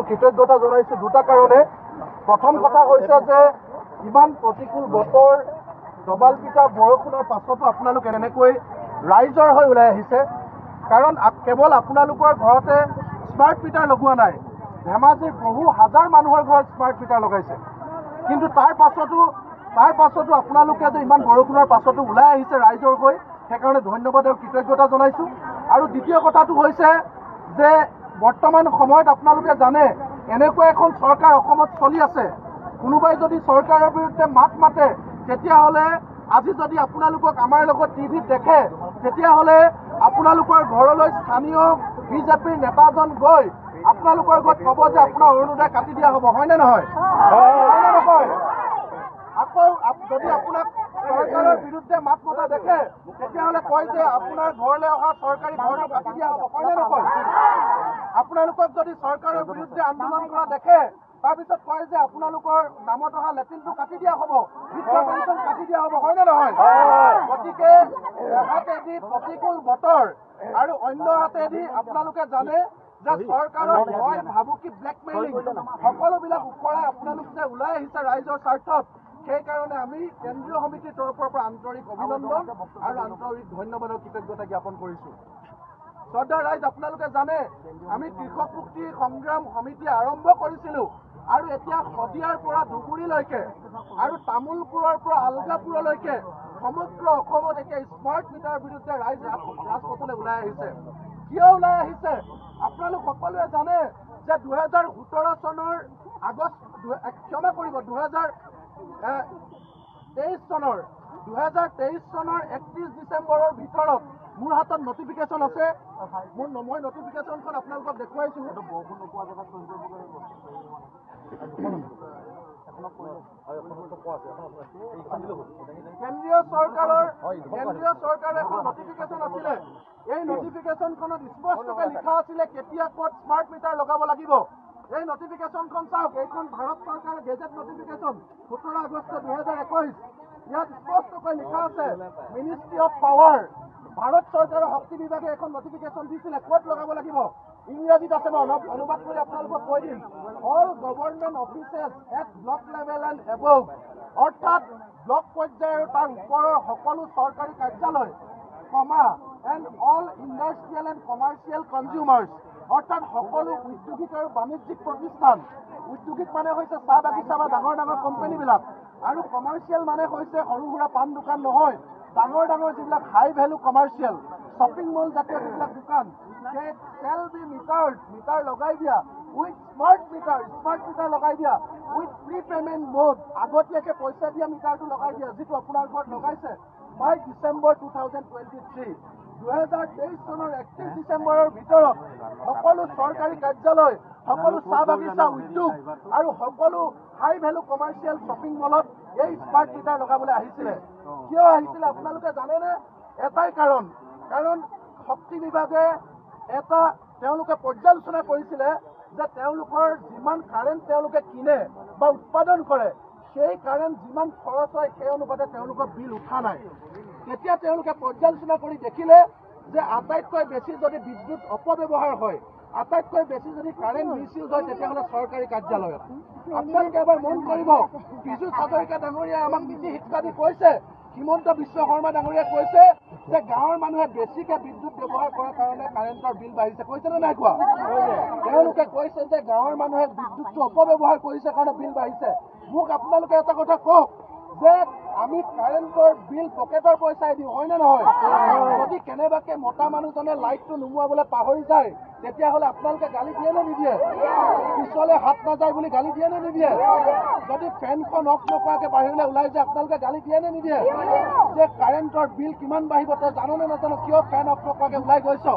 কৃতজ্ঞতা জনাইছো দুটা কাৰণে। প্ৰথম কথা হৈছে যে ইমান প্ৰতিকূল বতৰ ডবাল পিঠা বৰষুণৰ পাছতো আপোনালোক এনেকৈ ৰাইজৰ হৈ ওলাই আহিছে। কাৰণ কেৱল আপোনালোকৰ ঘৰতে স্মাৰ্ট মিটাৰ লগোৱা নাই, ধেমাজিৰ বহু হাজাৰ মানুহৰ ঘৰত স্মাৰ্ট মিটাৰ লগাইছে। কিন্তু তাৰ পাছতো আপোনালোকে যে ইমান বৰষুণৰ পাছতো ওলাই আহিছে ৰাইজৰ হৈ, সেইকাৰণে ধন্যবাদ আৰু কৃতজ্ঞতা জনাইছো। আৰু দ্বিতীয় কথাটো হৈছে যে বৰ্তমান সময়ত আপোনালোকে জানে এনেকুৱা এখন চৰকাৰ অসমত চলি আছে, কোনোবাই যদি চৰকাৰৰ বিৰুদ্ধে মাত মাতে তেতিয়াহ'লে আজি যদি আপোনালোকক আমাৰ লগত টিভিত দেখে তেতিয়াহ'লে আপোনালোকৰ ঘৰলৈ স্থানীয় বিজেপিৰ নেতাজন গৈ আপোনালোকৰ ঘৰত ক'ব যে আপোনাৰ অৰুণোদয় কাটি দিয়া হ'ব, হয়নে নহয়? আকৌ যদি আপোনাক চৰকাৰৰ বিৰুদ্ধে মাত মতা দেখে তেতিয়াহ'লে কয় যে আপোনাৰ ঘৰলৈ অহা চৰকাৰী ঘৰটো কাটি দিয়া হ'ব, হয়নে নহয়? আপোনালোকক যদি চৰকাৰৰ বিৰুদ্ধে আন্দোলন কৰা দেখে তাৰপিছত কয় যে আপোনালোকৰ নামত অহা লেট্ৰিনটো কাটি দিয়া হ'ব, বৃদ্ধ পেঞ্চন কাটি দিয়া হ'ব, হয়নে নহয়? গতিকে এহাতেদি প্ৰতিকূল বতৰ আৰু অন্য হাতেদি আপোনালোকে জানে যে চৰকাৰৰ ভয় ভাবুকি ব্লেকমেইলিং সকলোবিলাক ওপৰাই আপোনালোক যে ওলাই আহিছে ৰাইজৰ স্বাৰ্থত, সেইকাৰণে আমি কেন্দ্ৰীয় সমিতিৰ তৰফৰ পৰা আন্তৰিক অভিনন্দন আৰু আন্তৰিক ধন্যবাদ আৰু কৃতজ্ঞতা জ্ঞাপন কৰিছো। শ্ৰদ্ধা ৰাইজ, আপোনালোকে জানে আমি কৃষক মুক্তি সংগ্ৰাম সমিতি আৰম্ভ কৰিছিলো আৰু এতিয়া শদিয়াৰ পৰা ধুবুৰীলৈকে আৰু তামোলপুৰৰ পৰা আলগাপুৰলৈকে সমগ্ৰ অসমত এতিয়া স্মাৰ্ট মিটাৰৰ বিৰুদ্ধে ৰাইজ ৰাজপথলৈ ওলাই আহিছে। কিয় ওলাই আহিছে? আপোনালোক সকলোৱে জানে যে 2017 চনৰ আগষ্ট 2023 চনৰ 31 ডিচেম্বৰৰ ভিতৰত মোৰ হাতত নটিফিকেশ্যন আছে। মই নটিফিকেশ্যনখন আপোনালোকক দেখুৱাইছো। কেন্দ্ৰীয় চৰকাৰে এখন নটিফিকেশ্যন আছিলে। এই নটিফিকেশ্যনখনত স্পষ্টকৈ লিখা আছিলে কেতিয়া ক'ত স্মাৰ্ট মিটাৰ লগাব লাগিব। এই নটিফিকেশ্যনখন চাওক, এইখন ভাৰত চৰকাৰৰ গেজেট নটিফিকেশ্যন 17 আগষ্ট 2021। ইয়াত স্পষ্টকৈ লিখা আছে মিনিষ্ট্ৰী অফ পাৱাৰ, ভাৰত চৰকাৰৰ শক্তি বিভাগে এখন নটিফিকেশ্যন দিছিলে ক'ত লগাব লাগিব। ইংৰাজীত আছে, মই অনুবাদ কৰি আপোনালোকক কৈ দিম। All government offices at block level and above, অৰ্থাৎ ব্লক পৰ্যায়ৰ তাৰ ওপৰৰ সকলো চৰকাৰী কাৰ্যালয়, and all industrial and commercial consumers, অৰ্থাৎ সকলো উদ্যোগিক আৰু বাণিজ্যিক প্ৰতিষ্ঠান। উদ্যোগিক মানে হৈছে চাহ বাগিচা বা ডাঙৰ ডাঙৰ কোম্পানীবিলাক, আৰু কমাৰ্চিয়েল মানে হৈছে সৰু সুৰা পাণ দোকান নহয়, ডাঙৰ ডাঙৰ যিবিলাক হাই ভেলু কমাৰ্চিয়েল শ্বপিং মল জাতীয় যিবিলাক দোকান, শেল বি মিটাৰ লগাই দিয়া উইথ স্মাৰ্ট মিটাৰ লগাই দিয়া উইথ প্ৰি পেমেণ্ট মোড, আগতীয়াকৈ পইচা দিয়া মিটাৰটো লগাই দিয়া, যিটো আপোনাৰ ঘৰত লগাইছে বাই ডিচেম্বৰ 2023। 2023 চনৰ 31 ডিচেম্বৰৰ ভিতৰত সকলো চৰকাৰী কাৰ্যালয়, সকলো চাহ বাগিচা উদ্যোগ আৰু সকলো হাই ভেলু কমাৰ্চিয়েল শ্বপিং মলত এই স্মাৰ্ট মিটাৰ লগাবলৈ আহিছিলে। কিয় আহিছিলে আপোনালোকে জানেনে? এটাই কাৰণ শক্তি বিভাগে তেওঁলোকে পৰ্যালোচনা কৰিছিলে যে তেওঁলোকৰ যিমান কাৰেণ্ট তেওঁলোকে কিনে বা উৎপাদন কৰে সেই কাৰেণ্ট যিমান খৰচ হয় সেই অনুপাতে তেওঁলোকৰ বিল উঠা নাই। তেতিয়া তেওঁলোকে পৰ্যালোচনা কৰি দেখিলে যে আটাইতকৈ বেছি যদি বিদ্যুৎ অপব্যৱহাৰ হয়, আটাইতকৈ বেছি যদি কাৰেণ্ট মিছ ইউজ হয় তেতিয়াহ'লে চৰকাৰী কাৰ্যালয়ত। আপোনালোকে এবাৰ মন কৰিব, পীযুষ হাজৰিকা ডাঙৰীয়াই আমাক নীতি শিক্ষা দি কৈছে, হিমন্ত বিশ্ব শৰ্মা ডাঙৰীয়াই কৈছে যে গাঁৱৰ মানুহে বেছিকে বিদ্যুৎ ব্যৱহাৰ কৰাৰ কাৰণে কাৰেণ্টৰ বিল বাঢ়িছে, কৈছে নে নাই কোৱা? তেওঁলোকে কৈছে যে গাঁৱৰ মানুহে বিদ্যুৎটো অপব্যৱহাৰ কৰিছে কাৰণে বিল বাঢ়িছে। মোক আপোনালোকে এটা কথা কওক যে আমি কাৰেণ্টৰ বিল পকেটৰ পইচাই দিওঁ, হয়নে নহয়? যদি কেনেবাকে মতা মানুহজনে লাইটটো নুমুৱাবলৈ পাহৰি যায় তেতিয়াহ'লে আপোনালোকে গালি দিয়ে নে নিদিয়ে? পিছলে হাত নাযায় বুলি গালি দিয়ে নে নিদিয়ে? যদি ফেনখন অফ নকৰাকে বাহিৰলৈ ওলাই যায় আপোনালোকে গালি দিয়ে নে নিদিয়ে? যে কাৰেণ্টৰ বিল কিমান বাঢ়িব তই জানো নে নাজানো, কিয় ফেন অফ নকৰাকে ওলাই গৈছ?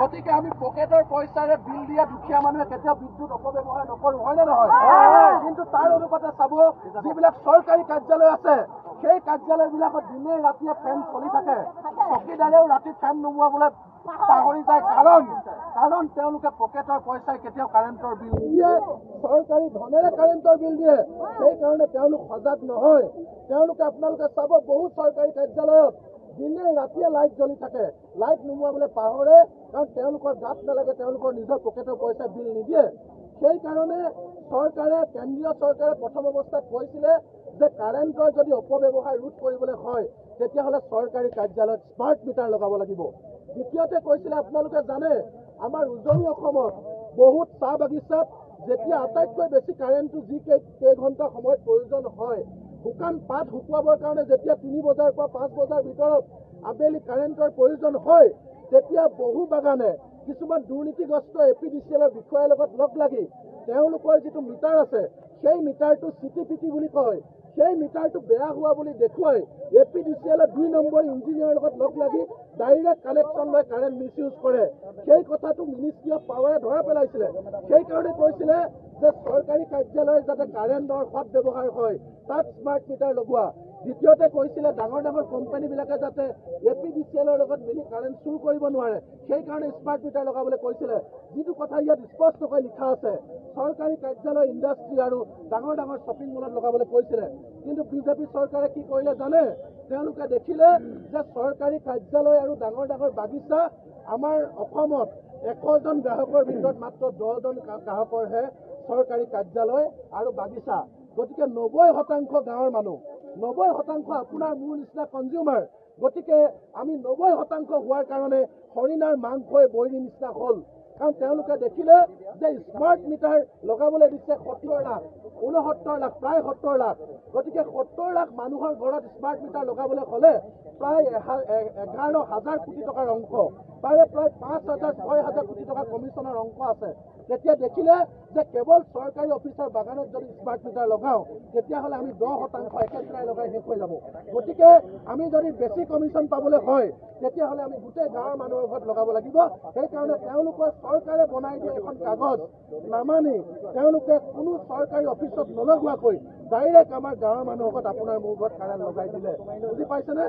গতিকে আমি পকেটৰ পইচাৰে বিল দিয়া দুখীয়া মানুহে কেতিয়াও বিদ্যুৎ অপব্যৱহাৰ নকৰো, হয়নে নহয়? কিন্তু তাৰ অনুপাতে চাব, যিবিলাক চৰকাৰী কাৰ্যালয় আছে সেই কাৰ্যালয়বিলাকত দিনে ৰাতিয়ে ফেন চলি থাকে, চকীদাৰেও ৰাতি ফেন নুমুৱাবলৈ পাহৰি যায়, কাৰণ তেওঁলোকে পকেটৰ পইচাই কেতিয়াও কাৰেণ্টৰ বিল নিদিয়ে, চৰকাৰী ধনেৰে কাৰেণ্টৰ বিল দিয়ে। সেইকাৰণে তেওঁলোক সজাগ নহয়। তেওঁলোকে আপোনালোকে চাব, বহু চৰকাৰী কাৰ্যালয়ত দিনে ৰাতিয়ে লাইট জ্বলি থাকে, লাইট নুমুৱাবলৈ পাহৰে, কাৰণ তেওঁলোকৰ গাত নালাগে, তেওঁলোকৰ নিজৰ পকেটৰ পইচা বিল নিদিয়ে। সেইকাৰণে চৰকাৰে কেন্দ্ৰীয় চৰকাৰে প্ৰথম অৱস্থাত কৈছিলে যে কাৰেণ্টৰ যদি অপব্যৱহাৰ ৰোধ কৰিবলৈ হয় তেতিয়াহ'লে চৰকাৰী কাৰ্যালয়ত স্মাৰ্ট মিটাৰ লগাব লাগিব। দ্বিতীয়তে কৈছিলে আপোনালোকে জানে আমাৰ উজনি অসমত বহুত চাহ বাগিচাত যেতিয়া আটাইতকৈ বেছি কাৰেণ্টটো যি কেইঘণ্টা সময়ত প্ৰয়োজন হয়, শুকান পাত শুকুৱাবৰ কাৰণে যেতিয়া 3 বজাৰ পৰা 5 বজাৰ ভিতৰত আবেলি কাৰেণ্টৰ প্ৰয়োজন হয়, তেতিয়া বহু বাগানে কিছুমান দুৰ্নীতিগ্ৰস্ত APDCL বিষয়াৰ লগত লগ লাগি তেওঁলোকৰ যিটো মিটাৰ আছে সেই মিটাৰটো চিটিপিটি বুলি কয়, সেই মিটাৰটো বেয়া হোৱা বুলি দেখুৱাই APDCL 2 নম্বৰ ইঞ্জিনিয়াৰৰ লগত লগ লাগি ডাইৰেক্ট কানেকশ্যন লৈ কাৰেণ্ট মিছ ইউজ কৰে। সেই কথাটো মিনিষ্ট্ৰী অফ পাৱাৰে ধৰা পেলাইছিলে। সেইকাৰণে কৈছিলে যে চৰকাৰী কাৰ্যালয়ত যাতে কাৰেণ্টৰ সৎ ব্যৱহাৰ হয় তাত স্মাৰ্ট মিটাৰ লগোৱা। দ্বিতীয়তে কৈছিলে ডাঙৰ ডাঙৰ কোম্পানীবিলাকে যাতে APDCLৰ লগত মিলি কাৰেণ্ট চুৰ কৰিব নোৱাৰে, সেইকাৰণে স্মাৰ্ট মিটাৰ লগাবলৈ কৈছিলে। যিটো কথা ইয়াত স্পষ্টকৈ লিখা আছে চৰকাৰী কাৰ্যালয়, ইণ্ডাষ্ট্ৰী আৰু ডাঙৰ ডাঙৰ শ্বপিং মলত লগাবলৈ কৈছিলে। কিন্তু বিজেপি চৰকাৰে কি কৰিলে জানে? তেওঁলোকে দেখিলে যে চৰকাৰী কাৰ্যালয় আৰু ডাঙৰ ডাঙৰ বাগিচা আমাৰ অসমত 100 জন গ্ৰাহকৰ ভিতৰত মাত্ৰ 10 জন গ্ৰাহকৰহে চৰকাৰী কাৰ্যালয় আৰু বাগিচা। গতিকে 90% গাঁৱৰ মানুহ, 90% আপোনাৰ মোৰ নিচিনা কনজিউমাৰ। গতিকে আমি 90% হোৱাৰ কাৰণে হৰিণাৰ মাংসই বৈৰীৰ নিচিনা হ'ল। কাৰণ তেওঁলোকে দেখিলে যে স্মাৰ্ট মিটাৰ লগাবলৈ দিছে 70 লাখ, 69 লাখ, প্ৰায় 70 লাখ। গতিকে 70 লাখ মানুহৰ ঘৰত স্মাৰ্ট মিটাৰ লগাবলৈ হ'লে প্ৰায় 11,000 কোটি টকাৰ অংক, তাৰে প্ৰায় 5,000-6,000 কোটি টকা কমিশ্যনৰ অংক আছে। তেতিয়া দেখিলে যে কেৱল চৰকাৰী অফিচৰ বাগানত যদি স্মাৰ্ট মিটাৰ লগাওঁ তেতিয়াহ'লে আমি 10% একেদিনাই লগাই শেষ হৈ যাব। গতিকে আমি যদি বেছি কমিশ্যন পাবলৈ হয় তেতিয়াহ'লে আমি গোটেই গাঁৱৰ মানুহৰ ঘৰত লগাব লাগিব। সেইকাৰণে তেওঁলোকৰ চৰকাৰে বনাই দিয়া এখন কাগজ নামানি তেওঁলোকে কোনো চৰকাৰী অফিচত নলগোৱাকৈ ডাইৰেক্ট আমাৰ গাঁৱৰ মানুহৰ ঘৰত আপোনাৰ মোৰ ঘৰত কাৰেণ্ট লগাই দিলে। বুজি পাইছেনে?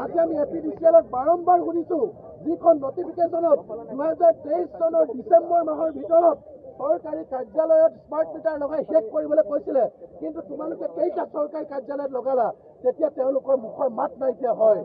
আজি আমি APDCLত বাৰম্বাৰ শুনিছোঁ যিখন নটিফিকেশ্যনত 2023 চনৰ ডিচেম্বৰ মাহৰ ভিতৰত চৰকাৰী কাৰ্যালয়ত স্মাৰ্ট মিটাৰ লগাই শেষ কৰিবলৈ কৈছিলে। কিন্তু তোমালোকে কেইটা চৰকাৰী কাৰ্যালয়ত লগালা? তেতিয়া তেওঁলোকৰ মুখৰ মাত নাইকিয়া হয়।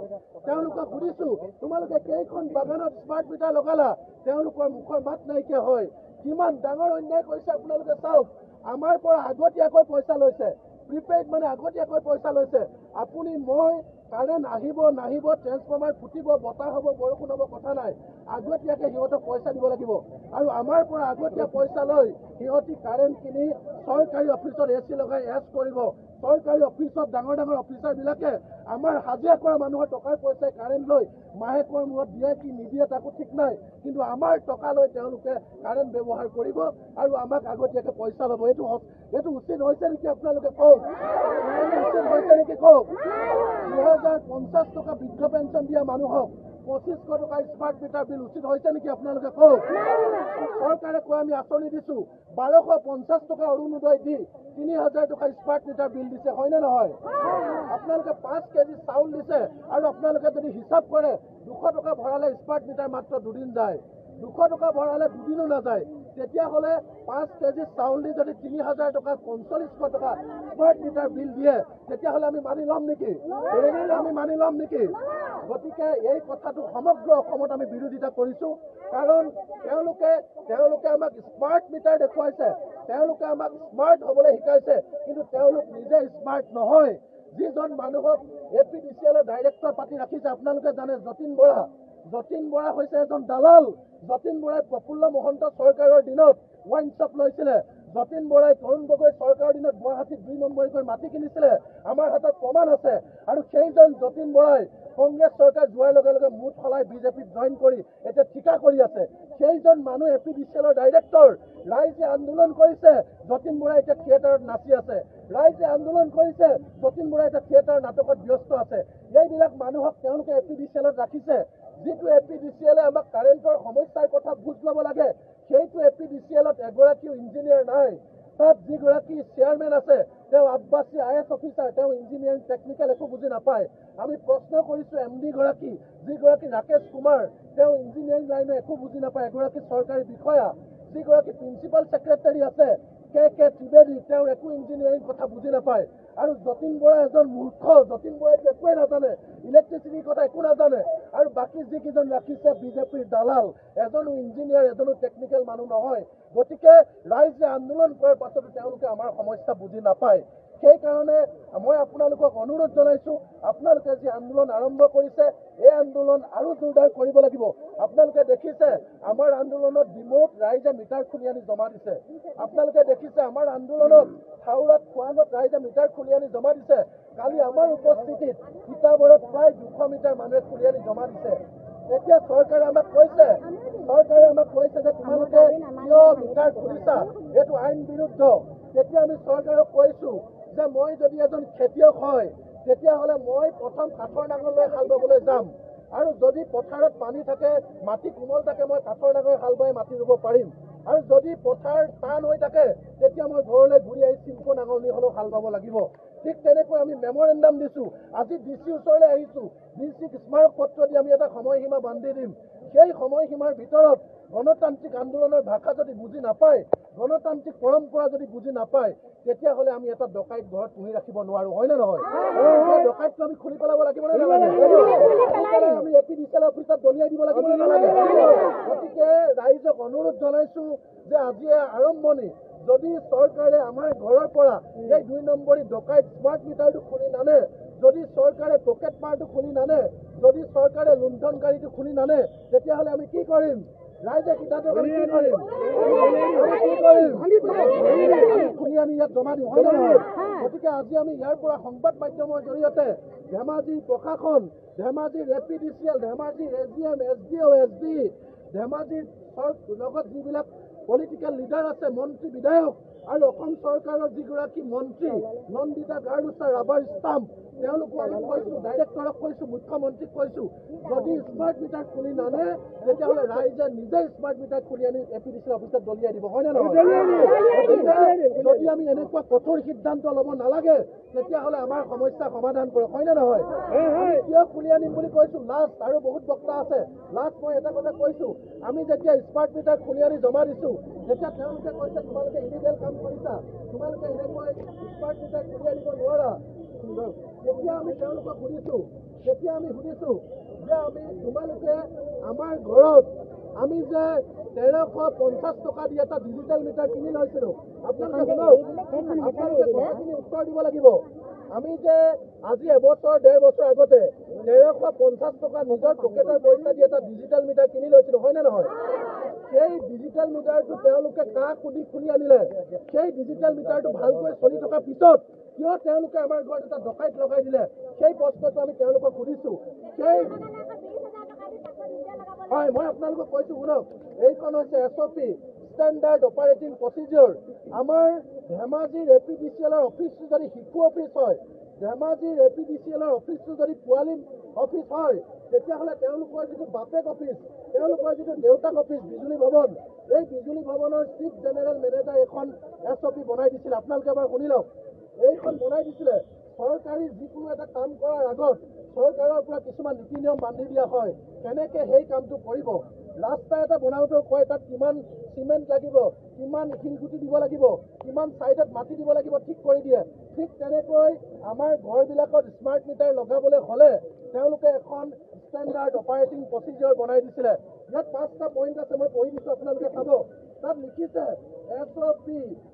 তেওঁলোকক সুধিছোঁ তোমালোকে কেইখন বাগানত স্মাৰ্ট মিটাৰ লগালা? তেওঁলোকৰ মুখৰ মাত নাইকিয়া হয়। কিমান ডাঙৰ অন্যায় কৰিছে আপোনালোকে চাওক। আমাৰ পৰা আগতীয়াকৈ পইচা লৈছে, প্ৰিপেইড মানে আগতীয়াকৈ পইচা লৈছে। আপুনি মই কাৰেণ্ট আহিব নাহিব, ট্ৰেন্সফৰ্মাৰ ফুটিব, বতাহ হ'ব, বৰষুণ হ'ব, কথা নাই, আগতীয়াকৈ সিহঁতক পইচা দিব লাগিব। আৰু আমাৰ পৰা আগতীয়া পইচা লৈ সিহঁতি কাৰেণ্ট কিনি চৰকাৰী অফিচত AC লগাই এছ কৰিব। চৰকাৰী অফিচত ডাঙৰ ডাঙৰ অফিচাৰবিলাকে আমাৰ হাজিৰা কৰা মানুহৰ টকাৰ পইচাই কাৰেণ্ট লৈ মাহেকৰ মূৰত দিয়ে কি নিদিয়ে তাকো ঠিক নাই, কিন্তু আমাৰ টকা লৈ তেওঁলোকে কাৰেণ্ট ব্যৱহাৰ কৰিব আৰু আমাক আগতীয়াকৈ পইচা ল'ব। এইটো উচিত হৈছে নেকি? আপোনালোকে কওক, উচিত হৈছে নেকি কওক? 2050 টকা বৃদ্ধ পেঞ্চন দিয়া মানুহক 2500 টকা স্মাৰ্ট মিটাৰ বিল উচিত হৈছে নেকি? আপোনালোকে কওক। চৰকাৰে কৈ আমি আঁচনি দিছোঁ, 1250 টকা অৰুণোদয় দি 3000 টকা স্মাৰ্ট মিটাৰ বিল দিছে, হয়নে নহয়? আপোনালোকে 5 কেজি চাউল দিছে আৰু আপোনালোকে যদি হিচাপ কৰে 200 টকা ভৰালে স্মাৰ্ট মিটাৰ মাত্ৰ 2 দিন যায়, 200 টকা ভৰালে 2 দিনো নাযায়। তেতিয়াহ'লে 5 কেজি চাউল দি যদি 3000 টকা 4500 টকা স্মাৰ্ট মিটাৰ বিল দিয়ে তেতিয়াহ'লে আমি মানি ল'ম নেকি? আমি মানি ল'ম নেকি? গতিকে এই কথাটো সমগ্ৰ অসমত আমি বিৰোধিতা কৰিছোঁ। কাৰণ তেওঁলোকে আমাক স্মাৰ্ট মিটাৰ দেখুৱাইছে, তেওঁলোকে আমাক স্মাৰ্ট হ'বলৈ শিকাইছে, কিন্তু তেওঁলোক নিজে স্মাৰ্ট নহয়। যিজন মানুহক APDCLৰ ডাইৰেক্টৰ পাতি ৰাখিছে আপোনালোকে জানে, যতীন বৰা। যতীন বৰা হৈছে এজন দালাল। যতীন বৰাই প্ৰফুল্ল মহন্ত চৰকাৰৰ দিনত ৱাইন শ্বপ লৈছিলে। যতীন বৰাই তৰুণ গগৈ চৰকাৰৰ দিনত গুৱাহাটীত 2 নম্বৰীকৈ মাটি কিনিছিলে। আমাৰ হাতত প্ৰমাণ আছে। আৰু সেইজন যতীন বৰাই কংগ্ৰেছ চৰকাৰ যোৱাৰ লগে লগে মুঠ সলাই বিজেপিত জইন কৰি এতিয়া ঠিকা কৰি আছে। সেইজন মানুহ APDCLৰ ডাইৰেক্টৰ। ৰাইজে আন্দোলন কৰিছে, যতীন বৰাই এতিয়া থিয়েটাৰত নাচি আছে। ৰাইজে আন্দোলন কৰিছে, যতীন বৰাই এতিয়া থিয়েটাৰ নাটকত ব্যস্ত আছে। এইবিলাক মানুহক তেওঁলোকে APDCLত ৰাখিছে। যিটো APDCLে আমাক কাৰেণ্টৰ সমস্যাৰ কথা বুজ ল'ব লাগে, সেইটো APDCLত এগৰাকীও ইঞ্জিনিয়াৰ নাই। তাত যিগৰাকী চেয়াৰমেন আছে তেওঁ আব্বাসী IS অফিচাৰ, তেওঁ ইঞ্জিনিয়াৰিং টেকনিকেল একো বুজি নাপায়। আমি প্ৰশ্ন কৰিছোঁ MD গৰাকী, যিগৰাকী ৰাকেশ কুমাৰ, তেওঁ ইঞ্জিনিয়াৰিং লাইনে একো বুজি নাপায়, এগৰাকী চৰকাৰী বিষয়া। যিগৰাকী প্ৰিন্সিপাল ছেক্ৰেটাৰী আছে কে ত্ৰিবেদী তেওঁৰ একো ইঞ্জিনিয়াৰিং কথা বুজি নাপায় আৰু যতীন বৰা এজন মূৰ্খ যতীন বৰাই একোৱে নাজানে ইলেক্ট্ৰিচিটিৰ কথা একো নাজানে আৰু বাকী যিকেইজন ৰাখিছে বিজেপিৰ দালাল এজনো ইঞ্জিনিয়াৰ এজনো টেকনিকেল মানুহ নহয় গতিকে ৰাইজে আন্দোলন কৰাৰ পাছতো তেওঁলোকে আমাৰ সমস্যা বুজি নাপায় সেইকাৰণে মই আপোনালোকক অনুৰোধ জনাইছোঁ আপোনালোকে যি আন্দোলন আৰম্ভ কৰিছে এই আন্দোলন আৰু জোৰদাৰ কৰিব লাগিব আপোনালোকে দেখিছে আমাৰ আন্দোলনত ডিমৌত ৰাইজে মিটাৰ খুলি আনি জমা দিছে আপোনালোকে দেখিছে আমাৰ আন্দোলনত হাওৰাত খোৱাঙত ৰাইজে মিটাৰ খুলি আনি জমা দিছে কালি আমাৰ উপস্থিতিত তিতাবৰত প্ৰায় 200 মিটাৰ মানুহে খুলি আনি জমা দিছে এতিয়া চৰকাৰে আমাক কৈছে যে তোমালোকে কিয় মিটাৰ খুলিছা এইটো আইন বিৰুদ্ধ তেতিয়া আমি চৰকাৰক কৈছোঁ যে মই যদি এজন খেতিয়ক হয় তেতিয়াহ'লে মই প্ৰথম কাঠৰ নাঙল লৈ হাল বাবলৈ যাম আৰু যদি পথাৰত পানী থাকে মাটি কোমল থাকে মই কাঠৰ নাঙলে হাল বাই মাটি ৰুব পাৰিম আৰু যদি পথাৰ টান হৈ থাকে তেতিয়া মই ঘৰলৈ ঘূৰি আহি চিম্পো নাঙল নি হ'লেও হাল বাব লাগিব ঠিক তেনেকৈ আমি মেমৰেণ্ডাম দিছোঁ আজি ডিচিৰ ওচৰলৈ আহিছোঁ ডিচিক স্মাৰক পত্ৰ দি আমি এটা সময়সীমা বান্ধি দিম সেই সময়সীমাৰ ভিতৰত গণতান্ত্ৰিক আন্দোলনৰ ভাষা যদি বুজি নাপায় গণতান্ত্ৰিক পৰম্পৰা যদি বুজি নাপায় তেতিয়াহ'লে আমি এটা ডকাইত ঘৰত পুহি ৰাখিব নোৱাৰোঁ হয়নে নহয় ডকাইতটো আমি খুলি পেলাব লাগিব নে নালাগে আমি APDCL অফিচত দলিয়াই দিব লাগিব নে নালাগে গতিকে ৰাইজক অনুৰোধ জনাইছোঁ যে আজি আৰম্ভণি যদি চৰকাৰে আমাৰ ঘৰৰ পৰা এই 2 নম্বৰী ডকাইত স্মাৰ্ট মিটাৰটো খুলি নানে যদি চৰকাৰে পকেট মাৰটো খুলি নানে যদি চৰকাৰে লুণ্ঠনকাৰীটো খুলি নানে তেতিয়াহ'লে আমি কি কৰিম ৰাইজে সিদ্ধান্ত কৰি কি কৰিম খুলি আনি ইয়াত জমা দিম হয় নহয় গতিকে আজি আমি ইয়াৰ পৰা সংবাদ মাধ্যমৰ জৰিয়তে ধেমাজিৰ প্ৰশাসন ধেমাজিৰ APDCL ধেমাজিৰ SDM SDO SD ধেমাজিৰ লগত যিবিলাক পলিটিকেল লিডাৰ আছে মন্ত্ৰী বিধায়ক আৰু অসম চৰকাৰৰ যিগৰাকী মন্ত্ৰী নন্দিতা গাৰ্ডুছা ৰাবাৰ ষ্টাম্প তেওঁলোকো আমি কৈছোঁ ডাইৰেক্টৰক কৈছোঁ মুখ্যমন্ত্ৰীক কৈছোঁ যদি স্মাৰ্ট মিটাৰ খুলি নানে তেতিয়াহ'লে ৰাইজে নিজে স্মাৰ্ট মিটাৰ খুলি আনি APDCL অফিচত দলিয়াই দিব হয়নে নহয় যদি আমি এনেকুৱা কঠোৰ সিদ্ধান্ত ল'ব নালাগে তেতিয়াহ'লে আমাৰ সমস্যা সমাধান কৰক হয়নে নহয় কিয় খুলি আনিম বুলি কৈছোঁ লাষ্ট আৰু বহুত বক্তা আছে লাষ্ট মই এটা কথা কৈছোঁ আমি যেতিয়া স্মাৰ্ট মিটাৰ খুলি আনি জমা দিছোঁ তেতিয়া তেওঁলোকে কৈছে তোমালোকে ইলিগেল কাম কৰিছা তোমালোকে এনেকৈ স্মাৰ্ট মিটাৰ খুলি আনিব নোৱাৰা তেতিয়া আমি তেওঁলোকক সুধিছোঁ যে আমি তোমালোকে আমাৰ ঘৰত আমি যে 1350 টকা দি এটা ডিজিটেল মিটাৰ কিনি লৈছিলোঁ আপোনালোকে কথাখিনি উত্তৰ দিব লাগিব আমি যে আজি এবছৰ 1.5 বছৰ আগতে 1350 টকা নিজৰ পকেটৰ পইচা দি এটা ডিজিটেল মিটাৰ কিনি লৈছিলোঁ হয়নে নহয় সেই ডিজিটেল মিটাৰটো তেওঁলোকে কাক সুধি খুলি আনিলে সেই ডিজিটেল মিটাৰটো ভালকৈ চলি থকাৰ পিছত কিয় তেওঁলোকে আমাৰ ঘৰত এটা ডকাইত লগাই দিলে সেই প্ৰশ্নটো আমি তেওঁলোকক সুধিছোঁ সেই হয় মই আপোনালোকক কৈছোঁ শুনক এইখন হৈছে SOP ষ্টেণ্ডাৰ্ড অপাৰেটিং প্ৰচিডিউৰ আমাৰ ধেমাজিৰ APDCLৰ অফিচটো যদি শিশু অফিচ হয় ধেমাজিৰ APDCLৰ অফিচটো যদি পোৱালী অফিচ হয় তেতিয়াহ'লে তেওঁলোকৰ যিটো বাপেক অফিচ তেওঁলোকৰ যিটো দেউতাক অফিচ বিজুলী ভৱন এই বিজুলী ভৱনৰ চিফ জেনেৰেল মেনেজাৰ এখন SOP বনাই দিছিলে আপোনালোকে এবাৰ শুনি লওক এইখন বনাই দিছিলে চৰকাৰী যিকোনো এটা কাম কৰাৰ আগত চৰকাৰৰ পৰা কিছুমান নীতি নিয়ম বান্ধি দিয়া হয় কেনেকৈ সেই কামটো কৰিব ৰাস্তা এটা বনাওঁতেও কয় তাত কিমান চিমেণ্ট লাগিব কিমান শিলগুটি দিব লাগিব কিমান ছাইডত মাটি দিব লাগিব ঠিক কৰি দিয়ে ঠিক তেনেকৈ আমাৰ ঘৰবিলাকত স্মাৰ্ট মিটাৰ লগাবলৈ হ'লে তেওঁলোকে এখন ষ্টেণ্ডাৰ্ড অপাৰেটিং প্ৰচিডিউৰ বনাই দিছিলে ইয়াত 5টা পইণ্ট আছে মই পঢ়ি দিছোঁ আপোনালোকে চাব তাত লিখিছে SOP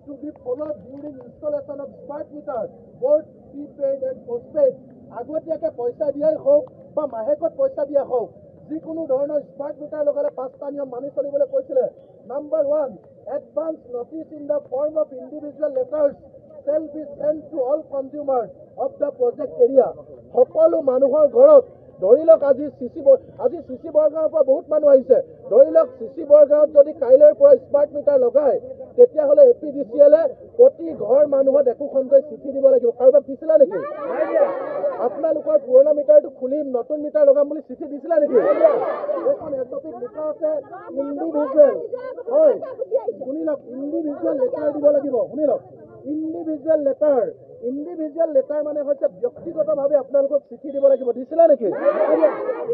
to be followed during installation of smart meter both prepaid and postpaid আগতীয়াকৈ পইচা দিয়াই হওক বা মাহেকত পইচা দিয়া হওক যিকোনো ধৰণৰ স্মাৰ্ট মিটাৰ লগালে 5টা নিয়ম মানি চলিবলৈ কৈছিলে number 1 advance notice in the form of individual letters shall be sent to all consumers of the project area সকলো মানুহৰ ঘৰত ধৰি লওক আজি চিচি বৰগাঁৱৰ পৰা বহুত মানুহ আহিছে ধৰি লওক চিচি বৰগাঁৱত যদি কাইলৈৰ পৰা স্মাৰ্ট মিটাৰ লগায় তেতিয়াহ'লে APDCLে প্ৰতি ঘৰ মানুহত একোখনকৈ চিঠি দিব লাগিব কাৰোবাক দিছিলা নেকি আপোনালোকৰ পুৰণা মিটাৰটো খুলিম নতুন মিটাৰ লগাম বুলি চিঠি দিছিলা নেকি এইখন SOPত লিখা আছে ইণ্ডিভিজুৱেল হয় শুনি লওক ইণ্ডিভিজুৱেল লেটাৰ দিব লাগিব শুনি লওক ইণ্ডিভিজুৱেল লেটাৰ ইণ্ডিভিজুৱেল লেটাৰ মানে হৈছে ব্যক্তিগতভাৱে আপোনালোকক চিঠি দিব লাগিব, দিছিলে নেকি?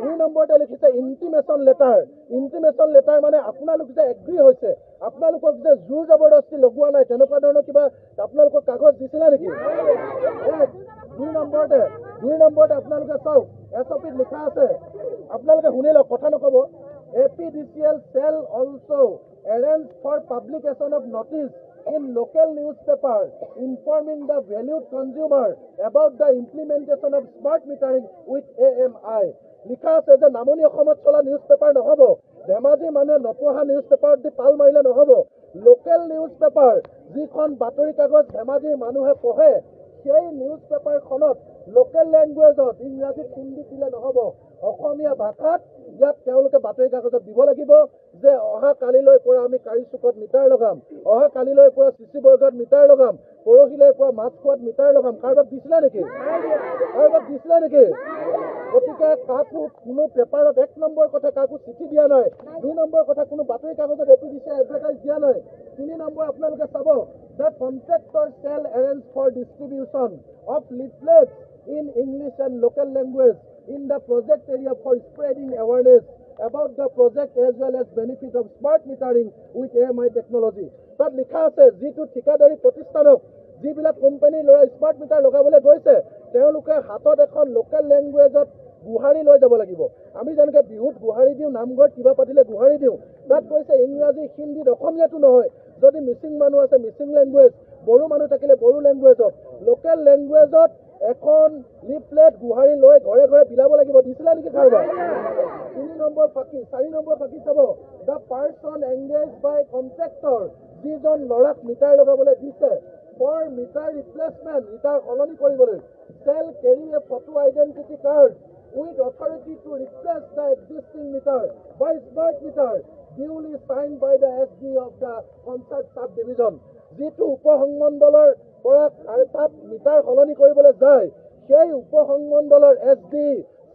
2 নম্বৰতে লিখিছে ইণ্টিমেশ্যন লেটাৰ। ইণ্টিমেশ্যন লেটাৰ মানে আপোনালোক যে এগ্ৰী হৈছে, আপোনালোকক যে জোৰ জবৰদস্তি লগোৱা নাই, তেনেকুৱা ধৰণৰ কিবা আপোনালোকক কাগজ দিছিলে নেকি? 2 নম্বৰতে আপোনালোকে চাওক, SOPত লিখা আছে, আপোনালোকে শুনি লওক, কথা নক'ব। APDCL shall also arrange for publication of notice in local newspaper informing the valued consumer about the implementation of smart metering with AMI. লিখা আছে যে নামনি অসমত চলা নিউজ পেপাৰ নহ'ব, ধেমাজি মানুহে নপঢ়া নিউজ পেপাৰত দি পাল মাৰিলে নহ'ব। লোকেল নিউজ পেপাৰ, যিখন বাতৰি কাগজ ধেমাজিৰ মানুহে পঢ়ে, সেই নিউজ পেপাৰখনত লোকেল লেংগুৱেজত ইংৰাজীত হিন্দী দিলে নহ'ব, অসমীয়া ভাষাত ইয়াত তেওঁলোকে বাতৰি কাগজত দিব লাগিব যে অহা কালিলৈ পৰা আমি কাৰিচুকত মিটাৰ লগাম, অহা কালিলৈ পৰা চিচি বৰ্গত মিটাৰ লগাম, পৰহিলৈ পৰা মাছখোৱাত মিটাৰ লগাম। কাৰোবাক দিছিলে নেকি? গতিকে কাকো কোনো পেপাৰত 1 নম্বৰ কথা কাকো চিঠি দিয়া নাই, 2 নম্বৰ কথা কোনো বাতৰি কাগজত APDCL এডভাৰটাইজ দিয়া নাই। 3 নম্বৰ আপোনালোকে চাব, the কন্ট্ৰেক্টৰ shall arrange for distribution of leaflets in English and local language in the project area for spreading awareness about the project as well as benefit of smart metering with AMI technology. তাত লিখা আছে যিটো ঠিকাদাৰী প্ৰতিষ্ঠানক যিবিলাক কোম্পানীৰ ল'ৰা smart meter লগাবলৈ গৈছে, তেওঁলোকে হাতত এখন লোকেল লেংগুৱেজত গুহাৰি লৈ যাব লাগিব। আমি যেনেকৈ বিহুত গুহাৰি দিওঁ, নামঘৰত কিবা পাতিলে গুহাৰি দিওঁ, তাত কৈছে ইংৰাজী, হিন্দীত, অসমীয়াটো নহয়। যদি মিচিং মানুহ আছে মিচিং লেংগুৱেজ, বড়ো মানুহ থাকিলে বড়ো লেংগুৱেজত, লোকেল লেংগুৱেজত এখন লিফলেট গুহাৰি লৈ ঘৰে ঘৰে বিলাব লাগিব। দিছিলে নেকি কাৰোবাৰ? 3 নম্বৰ ফাঁকি। 4 নম্বৰ ফাঁকি চাব, the person engage by contractor, যিজন ল'ৰাক মিটাৰ লগাবলৈ দিছে, ফৰ মিটাৰ ৰিপ্লেচমেণ্ট, মিটাৰ সলনি কৰিবলৈ, shall carry a photo identity card with authority to replace the existing meter by smart meter duly signed by the SD of the concerned sub-division. যিটো উপসংমণ্ডলৰ পৰা তাত metre সলনি কৰিবলৈ যায়, সেই উপসংমণ্ডলৰ SD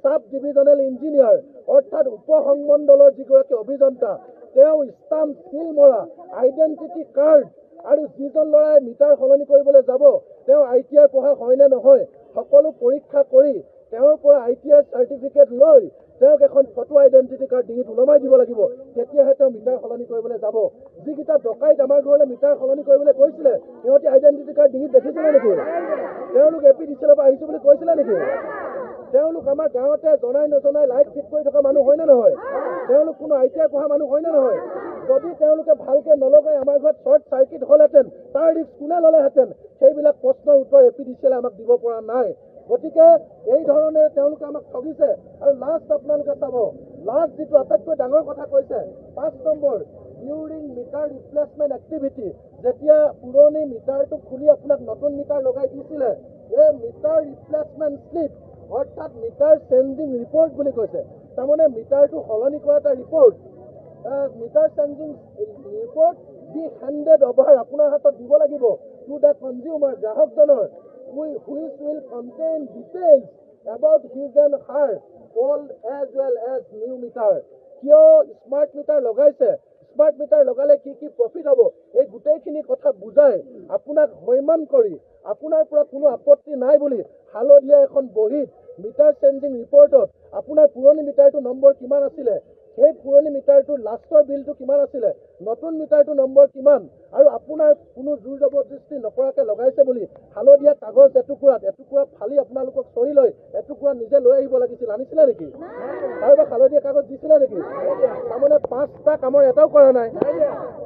সাব ডিভিজনেল ইঞ্জিনিয়াৰ অৰ্থাৎ উপসংমণ্ডলৰ যিগৰাকী অভিযন্তা, তেওঁ ষ্টাম্প সিল মৰা আইডেণ্টিটি কাৰ্ড আৰু যিজন ল'ৰাই মিটাৰ সলনি কৰিবলৈ যাব, তেওঁ ITR পঢ়া হয়নে নহয় সকলো পৰীক্ষা কৰি তেওঁৰ পৰা ITR চাৰ্টিফিকেট লৈ তেওঁক এখন ফটো আইডেণ্টিটি কাৰ্ড ডিঙিত ওলমাই দিব লাগিব, তেতিয়াহে তেওঁ মিটাৰ সলনি কৰিবলৈ যাব। যিকেইটা ডকাইত আমাৰ ঘৰলৈ মিটাৰ সলনি কৰিবলৈ গৈছিলে, সিহঁতি আইডেণ্টিটি কাৰ্ড ডিঙিত দেখিছিলে নেকি? তেওঁলোক APDCL পৰা আহিছোঁ বুলি কৈছিলে নেকি? তেওঁলোক আমাৰ গাঁৱতে জনাই নজনাই লাইট ফিট কৰি থকা মানুহ হয়নে নহয়? তেওঁলোক কোনো ITR পঢ়া মানুহ হয়নে নহয়? যদি তেওঁলোকে ভালকে নলগাই আমাৰ ঘৰত শ্বৰ্ট চাৰ্কিট হ'লহেঁতেন, তাৰ ৰিস্ক কোনে ল'লেহেঁতেন? সেইবিলাক প্ৰশ্নৰ উত্তৰ APDCL আমাক দিব পৰা নাই। গতিকে এই ধৰণে তেওঁলোকে আমাক ঠগিছে। আৰু লাষ্ট আপোনালোকে চাব, লাষ্ট যিটো আটাইতকৈ ডাঙৰ কথা কৈছে, 5 নম্বৰ, ডিউৰিং মিটাৰ ৰিপ্লেচমেণ্ট এক্টিভিটি, যেতিয়া পুৰণি মিটাৰটো খুলি আপোনাক নতুন মিটাৰ লগাই দিছিলে, এই মিটাৰ ৰিপ্লেচমেণ্ট শ্লিপ অৰ্থাৎ মিটাৰ চেঞ্জিং ৰিপৰ্ট বুলি কৈছে। তাৰমানে মিটাৰটো সলনি কৰা এটা report, meter changing report be handed over আপোনাৰ হাতত দিব লাগিব টু দ্য কনজিউমাৰ, গ্ৰাহকজনৰ, which will contain details about his and her old as well as new meter. কিয় স্মাৰ্ট মিটাৰ লগাইছে, স্মাৰ্ট মিটাৰ লগালে কি কি প্ৰফিট হ'ব, এই গোটেইখিনি কথা বুজাই আপোনাক হৈমান কৰি আপোনাৰ পৰা কোনো আপত্তি নাই বুলি হালধীয়া এখন বহীত মিটাৰ চেঞ্জিং ৰিপৰ্টত আপোনাৰ পুৰণি মিটাৰটো নম্বৰ কিমান আছিলে, সেই পুৰণি মিটাৰটোৰ লাষ্টৰ বিলটো কিমান আছিলে, নতুন মিটাৰটো নম্বৰ কিমান, আৰু আপোনাৰ কোনো জোৰ জবৰদস্তি নকৰাকৈ লগাইছে বুলি হালধীয়া কাগজ এটুকুৰা ফালি আপোনালোকক চৰি লৈ এটুকুৰা নিজে লৈ আহিব লাগিছিল। আনিছিলে নেকি? কাৰোবাক হালধীয়া কাগজ দিছিলে নেকি? তাৰমানে 5টা কামৰ এটাও কৰা নাই,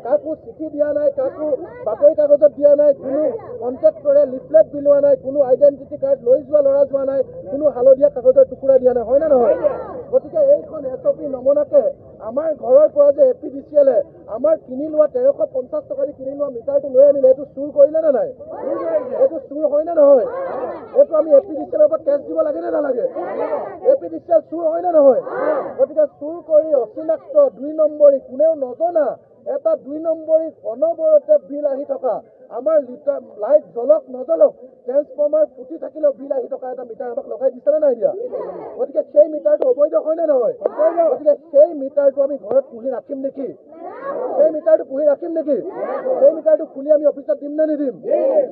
কাকো চিঠি দিয়া নাই, কাকো বাতৰি কাগজত দিয়া নাই, কোনো কণ্ট্ৰেক্টৰে লিফলেট বিলোৱা নাই, কোনো আইডেণ্টিটি কাৰ্ড লৈ যোৱা ল'ৰা যোৱা নাই, কোনো হালধীয়া কাগজৰ টুকুৰা দিয়া নাই, হয়নে নহয়? গতিকে এইখন SOP নমনাকে আমাৰ ঘৰৰ পৰা যে APDCL আমাৰ কিনি লোৱা 1350 টকা দি কিনি লোৱা মিটাৰটো লৈ আনিলে, এইটো চুৰ কৰিলে নে নাই? এইটো চুৰ হয় নে নহয়? এইটো আমি APDCL ওপৰত কেছ দিব লাগে নে নালাগে? APDCL চুৰ হয় নে নহয়? গতিকে চুৰ কৰি অচিনাক্ত 2 নম্বৰী, কোনেও নজনা এটা 2 নম্বৰী অনবৰতে বিল আহি থকা, আমাৰ লিটাৰ লাইট জ্বলক নজ্বলক, ট্ৰেন্সফৰ্মাৰ ফুটি থাকিলেও বিল আহি থকা এটা মিটাৰ আমাক লগাই দিছে নে নাই দিয়া? গতিকে সেই মিটাৰটো অবৈধ হয় নে নহয়? গতিকে সেই মিটাৰটো আমি ঘৰত পুহি ৰাখিম নেকি? সেই মিটাৰটো পুহি ৰাখিম নেকি? সেই মিটাৰটো খুলি আমি অফিচত দিম নে নিদিম?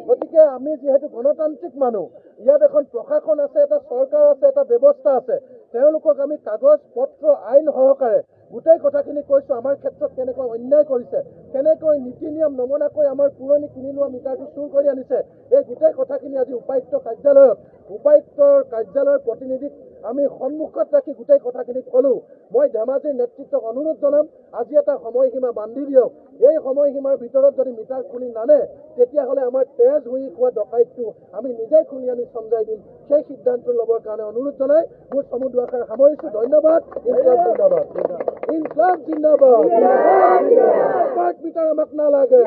গতিকে আমি যিহেতু গণতান্ত্ৰিক মানুহ, ইয়াত এখন প্ৰশাসন আছে, এটা চৰকাৰ আছে, এটা ব্যৱস্থা আছে, তেওঁলোকক আমি কাগজ পত্ৰ আইন সহকাৰে গোটেই কথাখিনি কৈছোঁ। আমাৰ ক্ষেত্ৰত কেনেকৈ অন্যায় কৰিছে, কেনেকৈ নীতি নিয়ম নমনাকৈ আমাৰ পুৰণি কিনি লোৱা মিটাৰটো চুৰ কৰি আনিছে, এই গোটেই কথাখিনি আজি উপায়ুক্ত কাৰ্যালয়ত উপায়ুক্তৰ কাৰ্যালয়ৰ প্ৰতিনিধিক আমি সন্মুখত ৰাখি গোটেই কথাখিনি ক'লোঁ। মই ধেমাজিৰ নেতৃত্বক অনুৰোধ জনাম, আজি এটা সময়সীমা বান্ধি দিয়ক। এই সময়সীমাৰ ভিতৰত যদি মিটাৰ খুলি নানে, তেতিয়াহ'লে আমাৰ তেজ হুই খোৱা ডকাইতটো আমি নিজেই খুলি আনি চমজাই দিম। সেই সিদ্ধান্ত ল'বৰ কাৰণে অনুৰোধ জনাই মোৰ চমু দুআষাৰ সামৰিছোঁ। ধন্যবাদ। ইনকলাব জিন্দাবাদ। ইনকলাব জিন্দাবাদ। স্মাৰ্ট মিটাৰ আমাক নালাগে,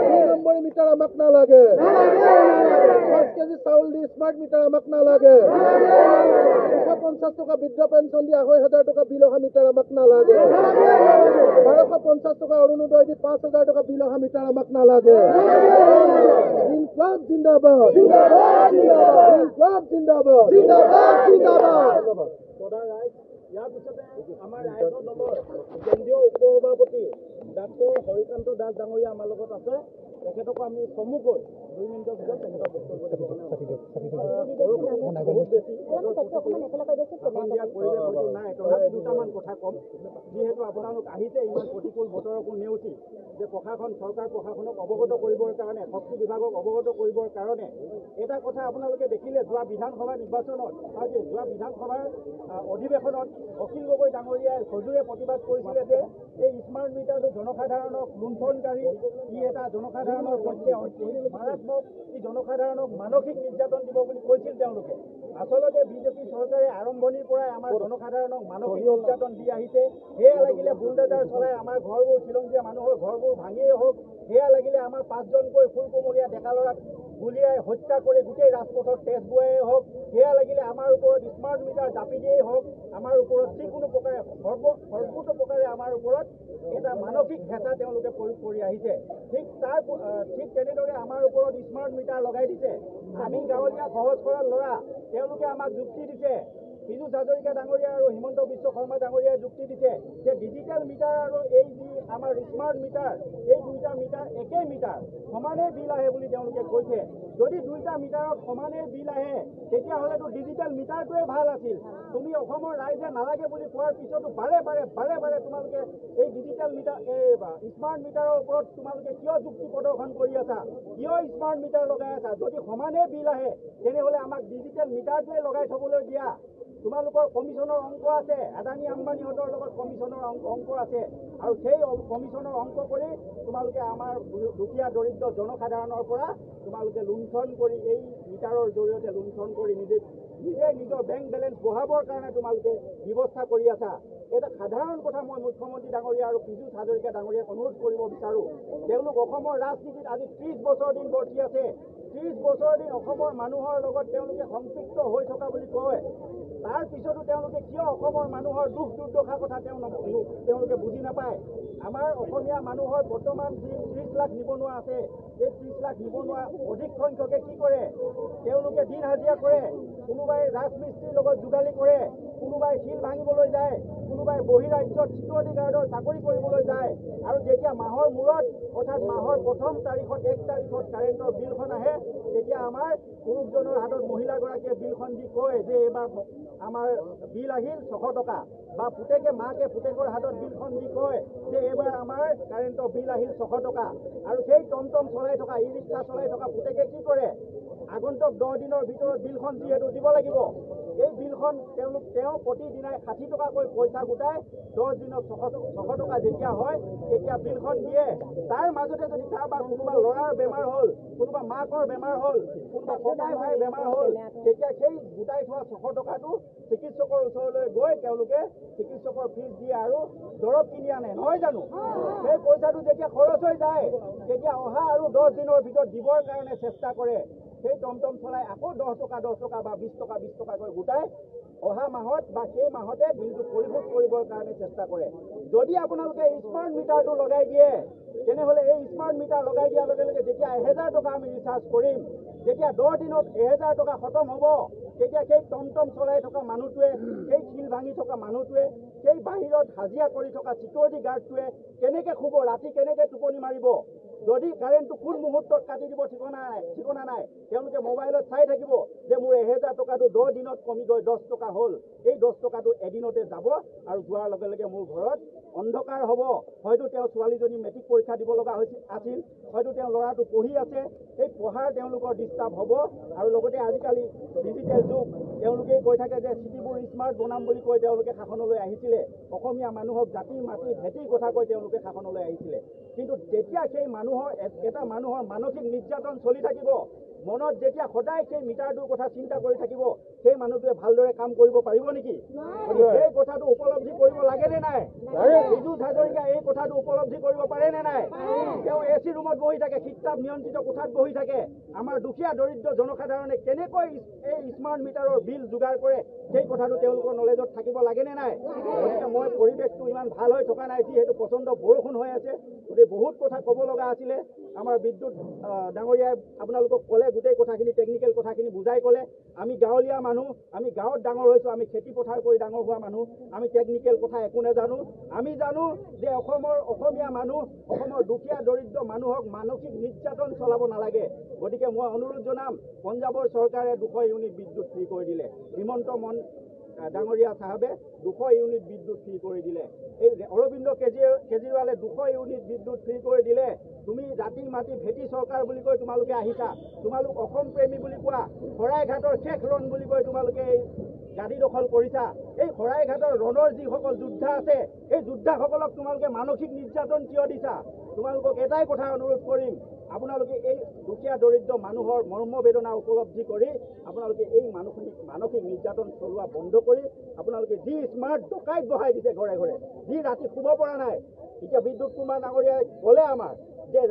2 নম্বৰী মিটাৰ আমাক নালাগে, 5 কেজি চাউল দি স্মাৰ্ট মিটাৰ আমাক নালাগে, 250 টকা বৃদ্ধ পেঞ্চন দি 2,500 টকা বিল অহা মিটাৰ আমাক নালাগে, 1,250 টকা অৰুণোদয় দি 5,000 টকা বিল অহা মিটাৰ আমাক নালাগে। ইনকলাব জিন্দাবাদ। ইনকলাব জিন্দাবাদ। ধন্যবাদ। ইয়াৰ পিছতে আমাৰ ৰাইজৰ দলৰ কেন্দ্ৰীয় উপ সভাপতি ডাক্তৰ হৰিকান্ত দাস ডাঙৰীয়া আমাৰ লগত আছে। তেখেতকো আমি চমুকৈ 2 মিনিটৰ ভিতৰত তেখেতক বক্তব্য দিব বহুত বেছি পৰিৱেশ হয়তো নাই। তথাপি দুটামান কথা ক'ম। যিহেতু আপোনালোক আহিছে ইমান প্ৰতিকূল বতৰকো নেওচি, যে প্ৰশাসন চৰকাৰ প্ৰশাসনক অৱগত কৰিবৰ কাৰণে, শক্তি বিভাগক অৱগত কৰিবৰ কাৰণে এটা কথা আপোনালোকে দেখিলে, যোৱা বিধানসভা নিৰ্বাচনত, যোৱা বিধানসভাৰ অধিৱেশনত অখিল গগৈ ডাঙৰীয়াই সজোৰে প্ৰতিবাদ কৰিছিলে যে এই স্মাৰ্ট মিটাৰটো জনসাধাৰণক লুণ্ঠনকাৰী, ই এটা জনসাধাৰণৰ পক্ষে মাৰাত্মক, ই জনসাধাৰণক মানসিক নিৰ্যাতন দিব বুলি কৈছিল তেওঁলোকে। আচলতে বিজেপি চৰকাৰে আৰম্ভণিৰ পৰাই আমাৰ জনসাধাৰণক মানসিক নিৰ্যাতন দি আহিছে। সেয়া লাগিলে বুলডেজাৰ চলাই আমাৰ ঘৰবোৰ, খিলঞ্জীয়া মানুহৰ ঘৰবোৰ ভাঙিয়েই হওক, সেয়া লাগিলে আমাৰ 5জনকৈ ফুলকুমলীয়া ডেকা ল'ৰাক গুলীয়াই হত্যা কৰি গোটেই ৰাজপথত তেজ বোৱাই হওক, সেয়া লাগিলে আমাৰ ওপৰত স্মাৰ্ট মিটাৰ জাপি দিয়েই হওক, আমাৰ ওপৰত যিকোনো প্ৰকাৰে সৰ্বোচ্চ প্ৰকাৰে আমাৰ ওপৰত এটা মানসিক হেঁচা তেওঁলোকে প্ৰয়োগ কৰি আহিছে। ঠিক তেনেদৰে আমাৰ ওপৰত স্মাৰ্ট মিটাৰ লগাই দিছে। আমি গাঁৱলীয়া সহজ সৰল ল'ৰা, তেওঁলোকে আমাক যুক্তি দিছে, পীযুষ হাজৰিকা ডাঙৰীয়া আৰু হিমন্ত বিশ্ব শৰ্মা ডাঙৰীয়াই যুক্তি দিছে যে ডিজিটেল মিটাৰ আৰু এই যি আমাৰ স্মাৰ্ট মিটাৰ, এই 2টা মিটাৰ একেই মিটাৰ, সমানেই বিল আহে বুলি তেওঁলোকে কৈছে। যদি 2টা মিটাৰত সমানেই বিল আহে, তেতিয়াহ'লেতো ডিজিটেল মিটাৰটোৱে ভাল আছিল। তুমি অসমৰ ৰাইজে নালাগে বুলি কোৱাৰ পিছতো বাৰে বাৰে তোমালোকে এই ডিজিটেল মিটাৰ, এই স্মাৰ্ট মিটাৰৰ ওপৰত তোমালোকে কিয় যুক্তি প্ৰদৰ্শন কৰি আছা? কিয় স্মাৰ্ট মিটাৰ লগাই আছা? যদি সমানেই বিল আহে, তেনেহ'লে আমাক ডিজিটেল মিটাৰটোৱে লগাই থবলৈ দিয়া। তোমালোকৰ কমিশ্যনৰ অংক আছে, আদানী আম্বানীহঁতৰ লগত কমিশ্যনৰ অংক আছে, আৰু সেই কমিশ্যনৰ অংক কৰি তোমালোকে আমাৰ দুখীয়া দৰিদ্ৰ জনসাধাৰণৰ পৰা তোমালোকে লুণ্ঠন কৰি, এই মিটাৰৰ জৰিয়তে লুণ্ঠন কৰি নিজে নিজৰ বেংক বেলেঞ্চ বঢ়াবৰ কাৰণে তোমালোকে ব্যৱস্থা কৰি আছা। এটা সাধাৰণ কথা মই মুখ্যমন্ত্ৰী ডাঙৰীয়া আৰু পীযুষ হাজৰিকা ডাঙৰীয়াক অনুৰোধ কৰিব বিচাৰোঁ। তেওঁলোক অসমৰ ৰাজনীতিত আজি 30 বছৰ দিন বৰ্তি আছে। 30 বছৰ দিন অসমৰ মানুহৰ লগত তেওঁলোকে সংপৃক্ত হৈ থকা বুলি কয়। তাৰ পিছতো তেওঁলোকে কিয় অসমৰ মানুহৰ দুখ দুৰ্দশাৰ কথা তেওঁলোকে বুজি নাপায়? আমাৰ অসমীয়া মানুহৰ বৰ্তমান যি 30 লাখ নিবনুৱা আছে, এই 30 লাখ নিবনুৱা অধিক সংখ্যকে কি কৰে? তেওঁলোকে দিন হাজিৰা কৰে, কোনোবাই ৰাজমিস্ত্ৰীৰ লগত যোগালী কৰে, কোনোবাই শিল ভাঙিবলৈ যায়, কোনোবাই বহিৰাজ্যত চিকিউৰিটি গাৰ্ডৰ চাকৰি কৰিবলৈ যায়। আৰু যেতিয়া মাহৰ মূৰত, অৰ্থাৎ মাহৰ প্ৰথম তাৰিখত 1 তাৰিখত কাৰেণ্টৰ বিলখন আহে, তেতিয়া আমাৰ পুৰুষজনৰ হাতত মহিলাগৰাকীয়ে বিলখন দি কয় যে এইবাৰ আমাৰ বিল আহিল 600 টকা, বা পুতেকে মাকে পুতেকৰ হাতত বিলখন দি কয় যে এইবাৰ আমাৰ কাৰেণ্টৰ বিল আহিল 600 টকা। আৰু সেই টমটম চলাই থকা, ই ৰিক্সা চলাই থকা পুতেকে কি কৰে? আগন্তুক 10 দিনৰ ভিতৰত বিলখন যিহেতু দিব লাগিব, এই বিলখন তেওঁ প্ৰতিদিনাই 60 টকাকৈ পইচা গোটাই 10 দিনত 600 টকা যেতিয়া হয়, তেতিয়া বিলখন দিয়ে। তাৰ মাজতে যদি কাৰোবাৰ কোনোবা ল'ৰাৰ বেমাৰ হ'ল, কোনোবা মাকৰ বেমাৰ হ'ল, কোনোবা ককাই ভাই বেমাৰ হ'ল, তেতিয়া সেই গোটাই থোৱা 600 টকাটো চিকিৎসকৰ ওচৰলৈ গৈ তেওঁলোকে চিকিৎসকৰ ফিজ দিয়ে আৰু দৰৱ কিনি আনে, নহয় জানো? সেই পইচাটো যেতিয়া খৰচ হৈ যায়, তেতিয়া অহা আৰু 10 দিনৰ ভিতৰত দিবৰ কাৰণে চেষ্টা কৰে। সেই টমটম চলাই আকৌ 10 টকা বা 20 টকাকৈ গোটাই অহা মাহত বা সেই মাহতে বিলটো পৰিশোধ কৰিবৰ কাৰণে চেষ্টা কৰে। যদি আপোনালোকে স্মাৰ্ট মিটাৰটো লগাই দিয়ে, তেনেহ'লে এই স্মাৰ্ট মিটাৰ লগাই দিয়াৰ লগে লগে যেতিয়া 1000 টকা আমি ৰিচাৰ্জ কৰিম, যেতিয়া 10 দিনত 1000 টকা খতম হ'ব, তেতিয়া সেই টমটম চলাই থকা মানুহটোৱে, সেই শিল ভাঙি থকা মানুহটোৱে, সেই বাহিৰত হাজিৰা কৰি থকা চিকিউৰিটি গাৰ্ডটোৱে কেনেকৈ শুব, ৰাতি কেনেকৈ টোপনি মাৰিব? যদি কাৰেণ্টটো কোন মুহূৰ্তত কাটি দিব ঠিকনা নাই। তেওঁলোকে মোবাইলত চাই থাকিব যে মোৰ 1000 টকাটো 10 দিনত কমি গৈ 10 টকা হ'ল। এই 10 টকাটো এদিনতে যাব আৰু যোৱাৰ লগে লগে মোৰ ঘৰত অন্ধকাৰ হ'ব। হয়তো তেওঁ ছোৱালীজনী মেট্ৰিক পৰীক্ষা দিব লগা আছিল, হয়তো তেওঁ ল'ৰাটো পঢ়ি আছে, সেই পঢ়াৰ তেওঁলোকৰ ডিষ্টাৰ্ব হ'ব। আৰু লগতে আজিকালি ডিজিটেল যুগ, তেওঁলোকে কৈ থাকে যে চিটিবোৰ স্মাৰ্ট বনাম বুলি কৈ তেওঁলোকে শাসনলৈ আহিছিলে। অসমীয়া মানুহক জাতি মাতি ভেটিৰ কথা কৈ তেওঁলোকে শাসনলৈ আহিছিলে। কিন্তু যেতিয়া সেই এটা মানুহৰ মানসিক নিৰ্যাতন চলি থাকিব, মনত যেতিয়া সদায় সেই মিটাৰটোৰ কথা চিন্তা কৰি থাকিব, সেই মানুহটোৱে ভালদৰে কাম কৰিব পাৰিব নেকি? সেই কথাটো উপলব্ধি কৰিব লাগে নে নাই? বিদ্যুৎ হাজৰিকা এই কথাটো উপলব্ধি কৰিব পাৰে নে নাই? তেওঁ AC ৰুমত বহি থাকে, শীততাপ নিয়ন্ত্ৰিত কোঠাত বহি থাকে। আমাৰ দুখীয়া দৰিদ্ৰ জনসাধাৰণে কেনেকৈ এই স্মাৰ্ট মিটাৰৰ বিল যোগাৰ কৰে, সেই কথাটো তেওঁলোকৰ নলেজত থাকিব লাগে নে নাই? গতিকে মই পৰিৱেশটো ইমান ভাল হৈ থকা নাই, যিহেতু প্ৰচণ্ড বৰষুণ হৈ আছে। গতিকে বহুত কথা ক'ব লগা আছিলে। আমাৰ বিদ্যুৎ ডাঙৰীয়াই আপোনালোকক ক'লে, গোটেই কথাখিনি টেকনিকেল কথাখিনি বুজাই ক'লে। আমি গাঁৱলীয়া মানুহ, আমি গাঁৱত ডাঙৰ হৈছোঁ, আমি খেতি পথাৰ কৰি ডাঙৰ হোৱা মানুহ, আমি টেকনিকেল কথা একো নাজানো। আমি জানো যে অসমীয়া মানুহ, অসমৰ দুখীয়া দৰিদ্ৰ মানুহক মানসিক নিৰ্যাতন চলাব নালাগে। গতিকে মই অনুৰোধ জনাম, পঞ্জাৱৰ চৰকাৰে 200 ইউনিট বিদ্যুৎ ফ্ৰী কৰি দিলে। হিমন্ত ডাঙৰীয়া চাহাবে 200 ইউনিট বিদ্যুৎ ফ্ৰী কৰি দিলে। এই অৰবিন্দ কেজৰিৱালে 200 ইউনিট বিদ্যুৎ ফ্ৰী কৰি দিলে। তুমি জাতি মাতি ভেটি চৰকাৰ বুলি কৈ তোমালোকে আহিছা। তোমালোক অসম প্ৰেমী বুলি কোৱা, শৰাইঘাটৰ শেষ ৰণ বুলি কৈ তোমালোকে এই গাদী দখল কৰিছা। এই শৰাইঘাটৰ ৰণৰ যিসকল যোদ্ধা আছে, এই যোদ্ধাসকলক তোমালোকে মানসিক নিৰ্যাতন কিয় দিছা? তোমালোকক এটাই কথা অনুৰোধ কৰিম, আপোনালোকে এই দুখীয়া দৰিদ্ৰ মানুহৰ মৰ্মবেদনা উপলব্ধি কৰি আপোনালোকে এই মানসিক নিৰ্যাতন চলোৱা বন্ধ কৰি আপোনালোকে যি স্মাৰ্ট ডকাইত বহাই দিছে ঘৰে ঘৰে, যি ৰাতি শুব পৰা নাই। এতিয়া বিদ্যুৎ কুমাৰ ডাঙৰীয়াই ক'লে আমাৰ যে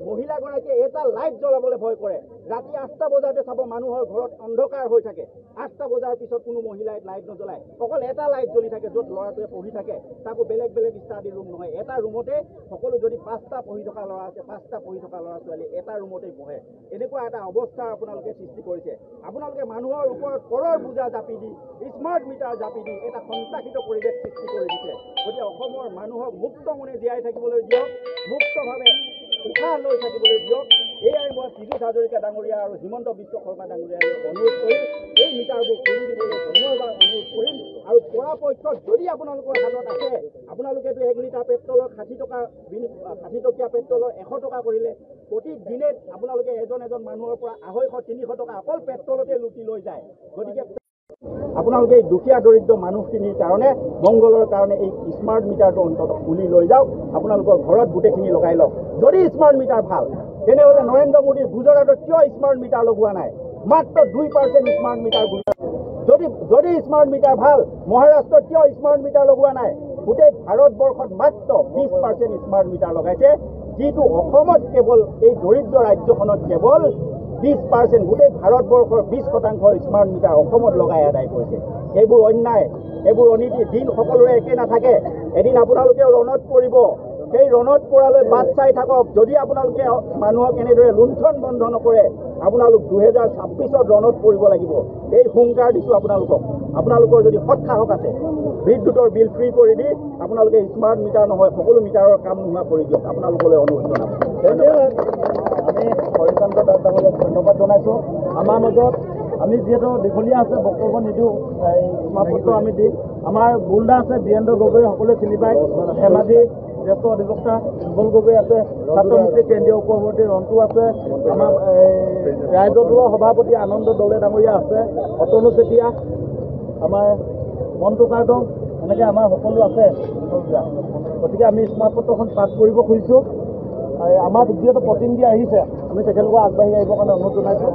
মহিলাগৰাকীয়ে এটা লাইট জ্বলাবলৈ ভয় কৰে। ৰাতি 8টা বজাতে চাব মানুহৰ ঘৰত অন্ধকাৰ হৈ থাকে। 8টা বজাৰ পিছত কোনো মহিলাই লাইট নজ্বলায়, অকল এটা লাইট জ্বলি থাকে য'ত ল'ৰাটোৱে পঢ়ি থাকে। তাকো বেলেগ বেলেগ ষ্টাডি ৰুম নহয়, এটা ৰুমতে সকলো। যদি 5টা পঢ়ি থকা ল'ৰা আছে, 5টা পঢ়ি থকা ল'ৰা ছোৱালী এটা ৰুমতেই পঢ়ে। এনেকুৱা এটা অৱস্থাৰ আপোনালোকে সৃষ্টি কৰিছে। আপোনালোকে মানুহৰ ওপৰত কৰৰ বোজা জাপি দি, স্মাৰ্ট মিটাৰ জাপি দি এটা সন্ত্ৰাসিত পৰিৱেশ সৃষ্টি কৰি দিছে। গতিকে অসমৰ মানুহক মুক্ত মনে জীয়াই থাকিবলৈ দিয়ক, মুক্তভাৱে উশাহ লৈ থাকিবলৈ দিয়ক। এয়াই মই বিদ্যুৎ হাজৰিকা ডাঙৰীয়া আৰু হিমন্ত বিশ্ব শৰ্মা ডাঙৰীয়ালৈ অনুৰোধ কৰিম। এই মিটাৰবোৰ খুলি দিবলৈ পুনৰবাৰ অনুৰোধ কৰিম। আৰু পৰাপক্ষত যদি আপোনালোকৰ হাতত আছে, আপোনালোকেতো 1 লিটাৰ পেট্ৰলৰ 60 টকীয়া পেট্ৰলৰ 100 টকা কৰিলে। প্ৰতিদিনে আপোনালোকে এজন মানুহৰ পৰা 250-300 টকা অকল পেট্ৰলতে লুটি লৈ যায়। গতিকে আপোনালোকে এই দুখীয়া দৰিদ্ৰ মানুহখিনিৰ কাৰণে, মংগলৰ কাৰণে এই স্মাৰ্ট মিটাৰটো অন্ততঃ খুলি লৈ যাওক। আপোনালোকৰ ঘৰত গোটেইখিনি লগাই লওক। যদি স্মাৰ্ট মিটাৰ ভাল, তেনেহ'লে নৰেন্দ্ৰ মোদীৰ গুজৰাটত কিয় স্মাৰ্ট মিটাৰ লগোৱা নাই? মাত্ৰ 2% স্মাৰ্ট মিটাৰ যদি স্মাৰ্ট মিটাৰ ভাল, মহাৰাষ্ট্ৰত কিয় স্মাৰ্ট মিটাৰ লগোৱা নাই? গোটেই ভাৰতবৰ্ষত মাত্ৰ 20% স্মাৰ্ট মিটাৰ লগাইছে, যিটো অসমত কেৱল এই দৰিদ্ৰ ৰাজ্যখনত কেৱল 20%, গোটেই ভাৰতবৰ্ষৰ 20% স্মাৰ্ট মিটাৰ অসমত লগাই আদায় কৰিছে। এইবোৰ অন্যায়, এইবোৰ অনীতি। দিন সকলোৰে একে নাথাকে। এদিন আপোনালোকে ৰণত পৰিব। সেই ৰণত পৰালৈ বাট চাই থাকক। যদি আপোনালোকে মানুহক এনেদৰে লুণ্ঠন বন্ধ নকৰে, আপোনালোক 2026ত ৰণত পৰিব লাগিব। এই হুংকাৰ দিছোঁ আপোনালোকক। আপোনালোকৰ যদি সৎ সাহস আছে, বিদ্যুতৰ বিল ফ্ৰী কৰি দি আপোনালোকে স্মাৰ্ট মিটাৰ নহয়, সকলো মিটাৰৰ কাম নোহোৱা কৰি দিয়ক। আপোনালোকলৈ অনুৰোধ জনাম। আমি হৰিকান্ত দাস ডাঙৰীয়াক ধন্যবাদ জনাইছোঁ। আমাৰ মাজত আমি যিহেতু দীঘলীয়া আছে বক্তব্য নিদিওঁ, এই সমাপ্ত আমি দিম। আমাৰ বুলদা আছে, বীৰেন্দ্ৰ গগৈ, সকলোৱে চিনি পায়। ধেমাজি জ্যেষ্ঠ অধিবক্তা সুবল গগৈ আছে, ছাত্ৰমুক্তি কেন্দ্ৰীয় উপসভাপতি ৰন্টু আছে, আমাৰ ৰাইজৰ দলৰ সভাপতি আনন্দ দলে ডাঙৰীয়া আছে, অতনু চেতিয়া, আমাৰ মন্টু কাৰ্ডং, এনেকৈ আমাৰ সকলো আছে। গতিকে আমি স্মাৰ্ট পত্ৰখন পাছ কৰিব খুজিছোঁ। আমাৰ যিহেতু প্ৰতিনিধি আহিছে, আমি তেখেতলোকক আগবাঢ়ি আহিবৰ কাৰণে অনুৰোধ জনাইছোঁ।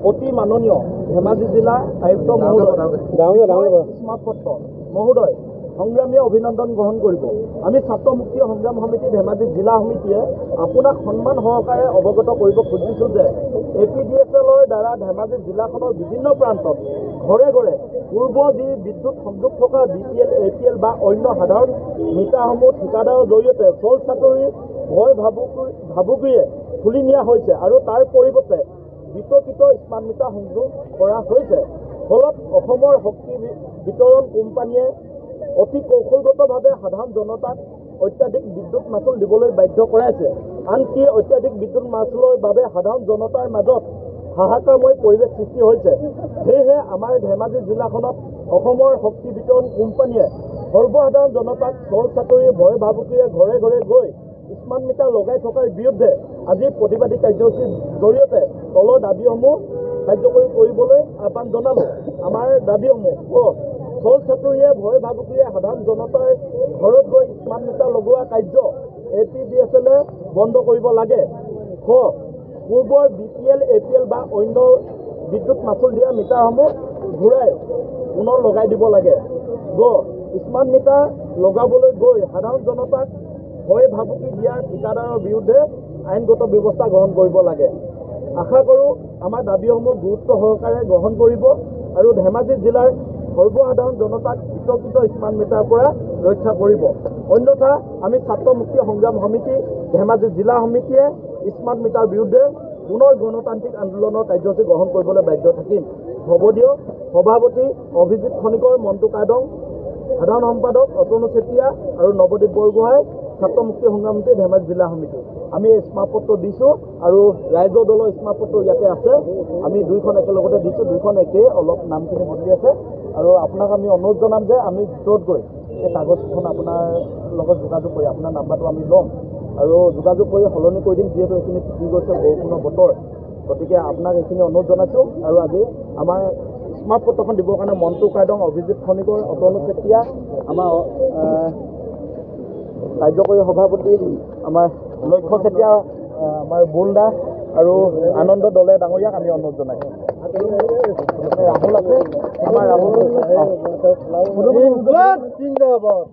অতি মাননীয় ধেমাজি জিলা আয়ুক্ত মহোদয়, স্মাৰ্ট পত্ৰ মহোদয় সংগ্ৰামীয়ে অভিনন্দন গ্ৰহণ কৰিব। আমি ছাত্ৰ মুক্তি সংগ্ৰাম সমিতি ধেমাজি জিলা সমিতিয়ে আপোনাক সন্মান সহকাৰে অৱগত কৰিব খুজিছোঁ যে APDSLৰ দ্বাৰা ধেমাজি জিলাখনৰ বিভিন্ন প্ৰান্তত ঘৰে ঘৰে পূৰ্ব যি বিদ্যুৎ সংযোগ থকা BPL, APL বা অন্য সাধাৰণ মিটাৰসমূহ ঠিকাদাৰৰ জৰিয়তে চল চাকৰি ভয় ভাবুকিৰে খুলি নিয়া হৈছে আৰু তাৰ পৰিৱৰ্তে বিতৰ্কিত স্মাৰ্ট মিটাৰ সংযোগ কৰা হৈছে। ফলত অসমৰ শক্তি বিতৰণ কোম্পানীয়ে অতি কৌশলগতভাৱে সাধাৰণ জনতাক অত্যাধিক বিদ্যুৎ মাচুল দিবলৈ বাধ্য কৰাইছে। আনকি অত্যাধিক বিদ্যুৎ মাচুলৰ বাবে সাধাৰণ জনতাৰ মাজত হাহাকাৰময় পৰিৱেশ সৃষ্টি হৈছে। সেয়েহে আমাৰ ধেমাজি জিলাখনত অসমৰ শক্তি বিতৰণ কোম্পানীয়ে সৰ্বসাধাৰণ জনতাক চল চাকৰি ভয় ভাবুকিৰে ঘৰে ঘৰে গৈ স্মাৰ্ট মিটাৰ লগাই থকাৰ বিৰুদ্ধে আজি প্ৰতিবাদী কাৰ্যসূচীৰ জৰিয়তে তলৰ দাবীসমূহ কাৰ্যকৰী কৰিবলৈ আহ্বান জনালোঁ। আমাৰ দাবীসমূহ চল চাকৰিয়ে ভয় ভাবুকিৰে সাধাৰণ জনতাৰ ঘৰত গৈ স্মাৰ্ট মিটাৰ লগোৱা কাৰ্য APDSL বন্ধ কৰিব লাগে। পূৰ্বৰ BPL, APL বা অন্য বিদ্যুৎ মাচুল দিয়া মিটাৰসমূহ ঘূৰাই পুনৰ লগাই দিব লাগে। স্মাৰ্ট মিটাৰ লগাবলৈ গৈ সাধাৰণ জনতাক ভয় ভাবুকি দিয়াৰ ঠিকাদাৰৰ বিৰুদ্ধে আইনগত ব্যৱস্থা গ্ৰহণ কৰিব লাগে। আশা কৰোঁ আমাৰ দাবীসমূহ গুৰুত্ব সহকাৰে গ্ৰহণ কৰিব আৰু ধেমাজি জিলাৰ সৰ্বসাধাৰণ জনতাক বিতৰ্কিত স্মাৰ্ট মিটাৰৰ পৰা ৰক্ষা কৰিব। অন্যথা আমি ছাত্ৰ মুক্তি সংগ্ৰাম সমিতি ধেমাজি জিলা সমিতিয়ে স্মাৰ্ট মিটাৰৰ বিৰুদ্ধে পুনৰ গণতান্ত্ৰিক আন্দোলনৰ কাৰ্যসূচী গ্ৰহণ কৰিবলৈ বাধ্য থাকিম। হ'ব দিয়ক। সভাপতি অভিজিত খনিকৰ, মন্টু কাদং, সাধাৰণ সম্পাদক অতনু চেতিয়া আৰু নৱদ্বীপ বৰগোহাঁই, ছাত্ৰ মুক্তি সংগ্ৰাম সমিতি ধেমাজি জিলা সমিতি। আমি স্মাৰক পত্ৰ দিছোঁ আৰু ৰাইজৰ দলৰ স্মাৰক পত্ৰ ইয়াতে আছে। আমি দুইখন একেলগতে দিছোঁ, দুইখন একেই, অলপ নামখিনি বদলি আছে। আৰু আপোনাক আমি অনুৰোধ জনাম যে আমি ভিতৰত গৈ এই কাগজখন আপোনাৰ লগত যোগাযোগ কৰি আপোনাৰ নাম্বাৰটো আমি ল'ম আৰু যোগাযোগ কৰি সলনি কৰি দিম, যিহেতু এইখিনি তিতি গৈছে বৰষুণৰ বতৰ। গতিকে আপোনাক এইখিনি অনুৰোধ জনাইছোঁ। আৰু আজি আমাৰ স্মাৰক পত্ৰখন দিবৰ কাৰণে মন্টু কাদং, অভিজিত খনিকৰ, অতনু চেতিয়া, আমাৰ কাৰ্যকৰী সভাপতি আমাৰ লক্ষ্য চেতিয়া, আমাৰ বুলদা আৰু আনন্দ দলে ডাঙৰীয়াক আমি অনুৰোধ জনাইছোঁ। ৰাহুল আছে, আমাৰ ৰাহুল জিন্দাবাদ।